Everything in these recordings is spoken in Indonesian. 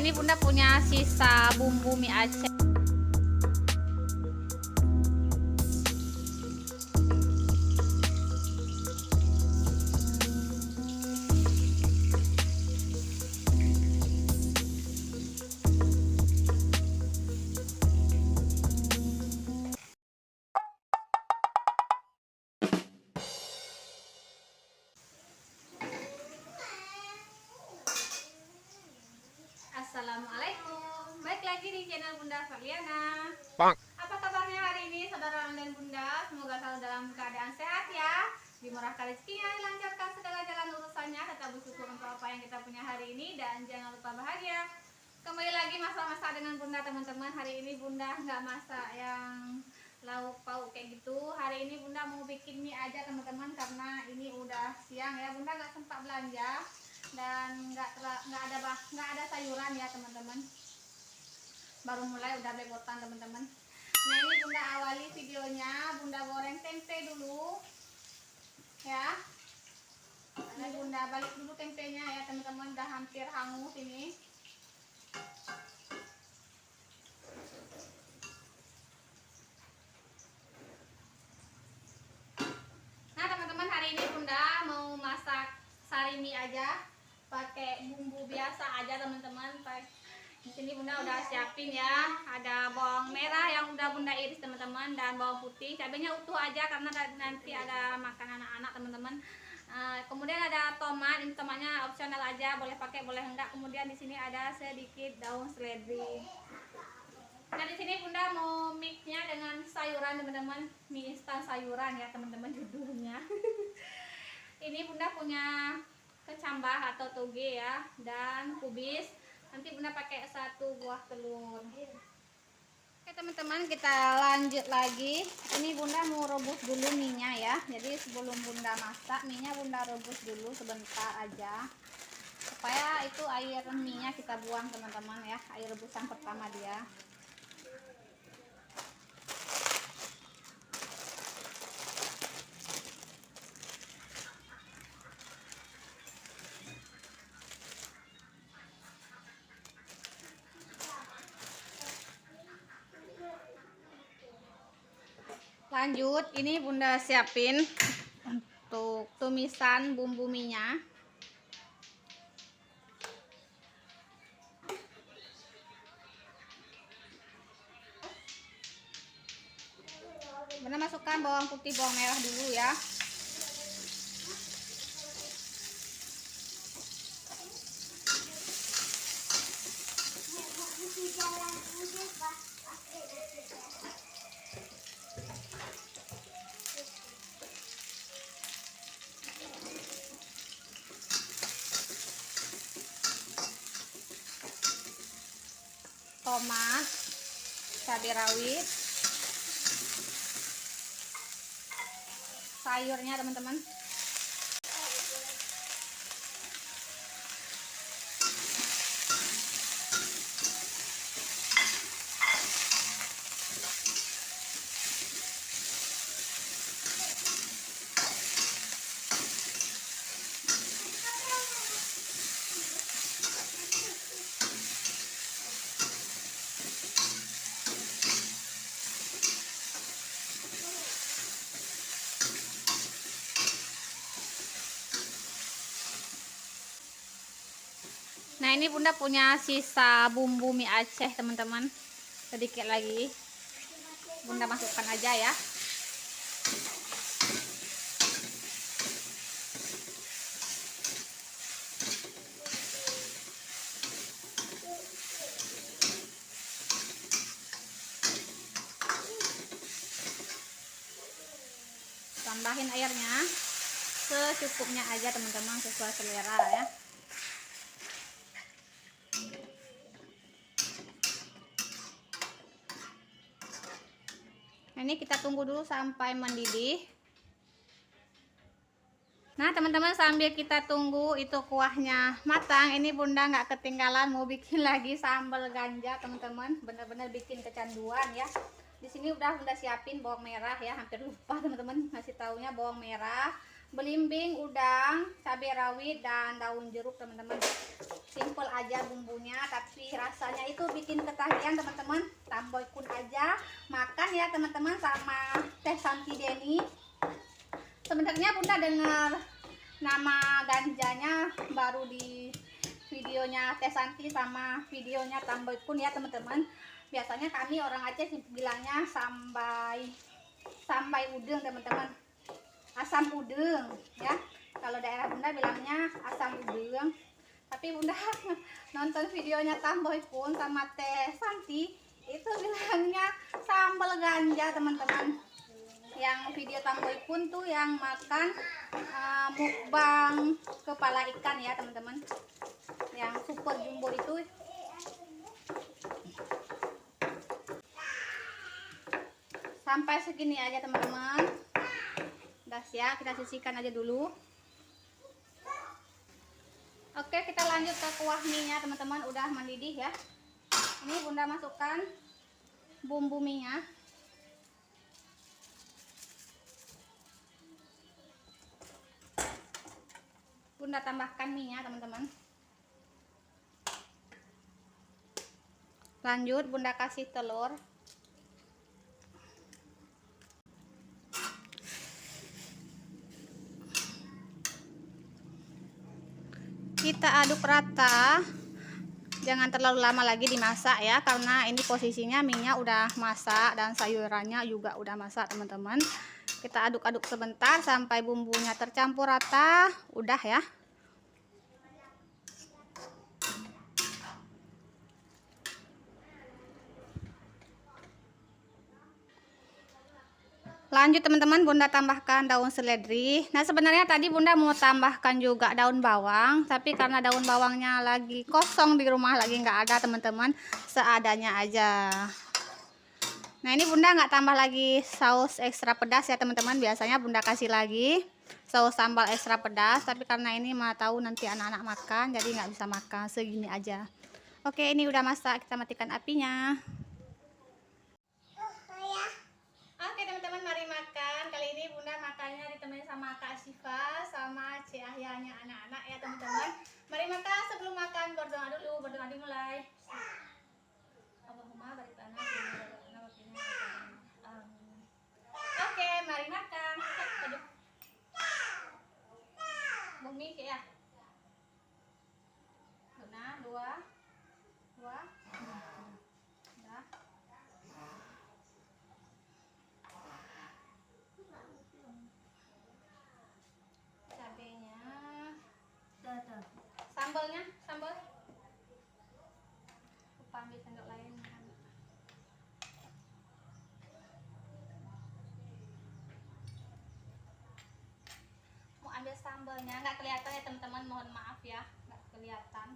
ini bunda punya sisa bumbu mie Aceh. Assalamualaikum, baik lagi di channel Bunda Farliana. Apa kabarnya hari ini saudara dan bunda? Semoga selalu dalam keadaan sehat ya, dimurahkan rezekinya, dilancarkan segala jalan urusannya, tetap bersyukur untuk apa yang kita punya hari ini, dan jangan lupa bahagia. Kembali lagi masak-masak dengan bunda teman-teman. Hari ini bunda nggak masak yang lauk pauk kayak gitu. Hari ini bunda mau bikin mie aja teman-teman, karena ini udah siang ya, bunda nggak sempat belanja dan nggak ada sayuran ya teman-teman, baru mulai udah bebotan teman-teman. Nah ini bunda awali videonya, bunda goreng tempe dulu ya. Ini bunda balik dulu tempenya ya teman-teman, udah hampir hangus ini. Nah teman-teman, hari ini bunda mau masak sari mie aja, pakai bumbu biasa aja teman-teman. Di sini bunda udah siapin ya, ada bawang merah yang udah bunda iris teman-teman, dan bawang putih. Cabenya utuh aja karena nanti ada makan anak-anak teman-teman. Kemudian ada tomat, ini tomatnya opsional aja, boleh pakai boleh enggak. Kemudian di sini ada sedikit daun seledri. Nah di sini bunda mau mixnya dengan sayuran teman-teman, mie instan sayuran ya teman-teman judulnya. Ini bunda punya kecambah atau toge ya, dan kubis. Nanti bunda pakai 1 buah telur. Oke teman-teman, kita lanjut lagi. Ini bunda mau rebus dulu minyak ya. Jadi sebelum bunda masak, minyak bunda rebus dulu sebentar aja, supaya itu air minyak kita buang teman-teman ya, air rebusan pertama dia. Lanjut, ini bunda siapin untuk tumisan bumbu minyak. Bunda masukkan bawang putih, bawang merah dulu ya. Tomat, cabai rawit, sayurnya teman-teman. Nah ini bunda punya sisa bumbu mie Aceh teman-teman, sedikit lagi bunda masukkan aja ya. Tambahin airnya secukupnya aja teman-teman, sesuai selera ya. Nah, ini kita tunggu dulu sampai mendidih. Nah teman-teman, sambil kita tunggu itu kuahnya matang, ini bunda nggak ketinggalan mau bikin lagi sambal ganja teman-teman, bener-bener bikin kecanduan ya. Di sini udah bunda siapin bawang merah ya, hampir lupa teman-teman ngasih taunya. Bawang merah, belimbing, udang, cabai rawit, dan daun jeruk teman-teman. Simple aja bumbunya, tapi rasanya itu bikin ketagihan teman-teman. Tamboy kun aja makan ya teman-teman sama Teh Santi Deni. Sebenarnya Bunda dengar nama ganjanya baru di videonya Teh Santi sama videonya Tamboy kun ya teman-teman. Biasanya kami orang Aceh bilangnya sambai udeng teman-teman, asam udeng ya. Kalau daerah Bunda bilangnya asam udeng, tapi Bunda nonton videonya Tamboy kun sama Teh Santi itu bilangnya sambal ganja teman-teman. Yang video Tamboy kun tuh yang makan mukbang kepala ikan ya teman-teman, yang super jumbo itu. Sampai segini aja teman-teman. Udah siap, kita sisihkan aja dulu. Oke, kita lanjut ke kuah mie nya teman-teman. Udah mendidih ya. Ini Bunda masukkan bumbu mie nya. Bunda tambahkan mie nya teman-teman. Lanjut Bunda kasih telur. Kita aduk rata, jangan terlalu lama lagi dimasak ya, karena ini posisinya minyak udah masak dan sayurannya juga udah masak teman-teman. Kita aduk-aduk sebentar sampai bumbunya tercampur rata, udah ya. Lanjut teman-teman, Bunda tambahkan daun seledri. Nah sebenarnya tadi Bunda mau tambahkan juga daun bawang, tapi karena daun bawangnya lagi kosong di rumah, lagi nggak ada teman-teman, seadanya aja. Nah ini Bunda nggak tambah lagi saus ekstra pedas ya teman-teman. Biasanya Bunda kasih lagi saus sambal ekstra pedas, tapi karena ini mah tahu nanti anak-anak makan, jadi nggak bisa makan, segini aja. Oke, ini udah masak, kita matikan apinya. Oke teman-teman, mari makan. Kali ini Bunda makannya ditemani sama Kak Siva sama Cik Ahyanya anak-anak ya teman-teman. Mari makan. Sebelum makan berdoa dulu, berdoa dimulai. Allahumma barik lana fi ma razaqtana wa qina adzabannar. Oke, mari makan. Aduh. Bumi ya. Nah, dua. Udah. Cabenya. Sambalnya, sambal. Lupa ambil sendok lain. Mau ambil sambalnya, nggak kelihatan ya teman-teman, mohon maaf ya, nggak kelihatan.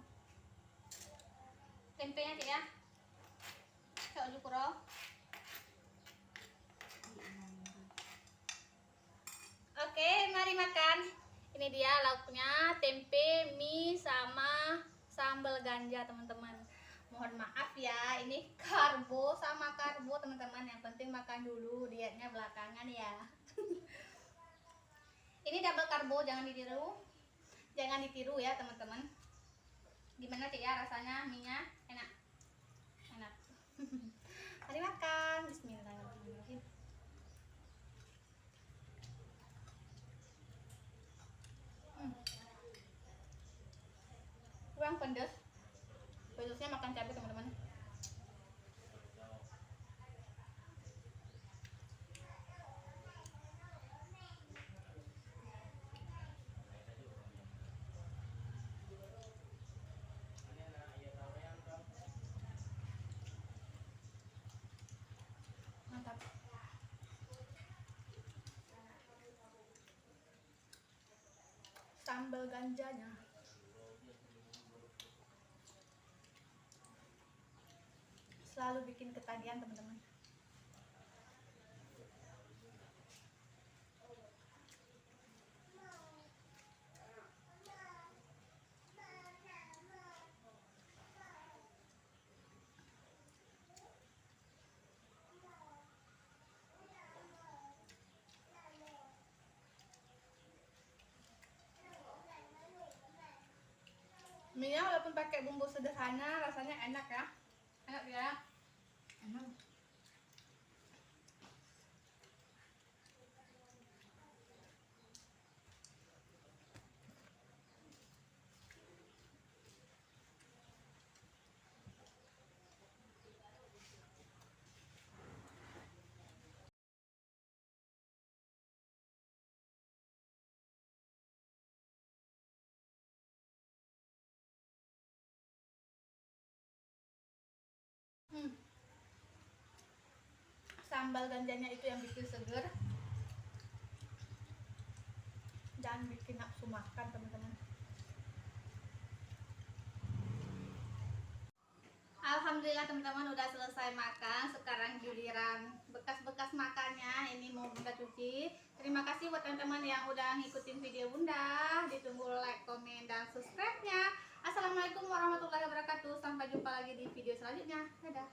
Tempenya Cik ya. Cok jukuro. Oke, mari makan. Ini dia lauknya, tempe, mie, sama sambal ganja teman-teman. Mohon maaf ya, ini karbo sama karbo teman-teman. Yang penting makan dulu, dietnya belakangan ya. Ini double karbo, jangan ditiru. Jangan ditiru ya teman-teman. Gimana Cik ya rasanya mie-nya? Enak. Enak. Mari makan. Bismillahirrahmanirrahim. Kurang pedas. Pedasnya makan cabai teman-teman. Mantap. Sambal ganjanya selalu bikin ketagihan teman-teman. walaupun pakai bumbu sederhana rasanya enak ya. Enak ya. Enak. Sambal ganjanya itu yang bikin seger dan bikin nafsu makan teman-teman. Alhamdulillah teman-teman udah selesai makan. Sekarang giliran bekas-bekas makannya ini mau Bunda cuci. Terima kasih buat teman-teman yang udah ngikutin video Bunda. Ditunggu like, komen, dan subscribe-nya. Assalamualaikum warahmatullahi wabarakatuh. Sampai jumpa lagi di video selanjutnya. Dadah.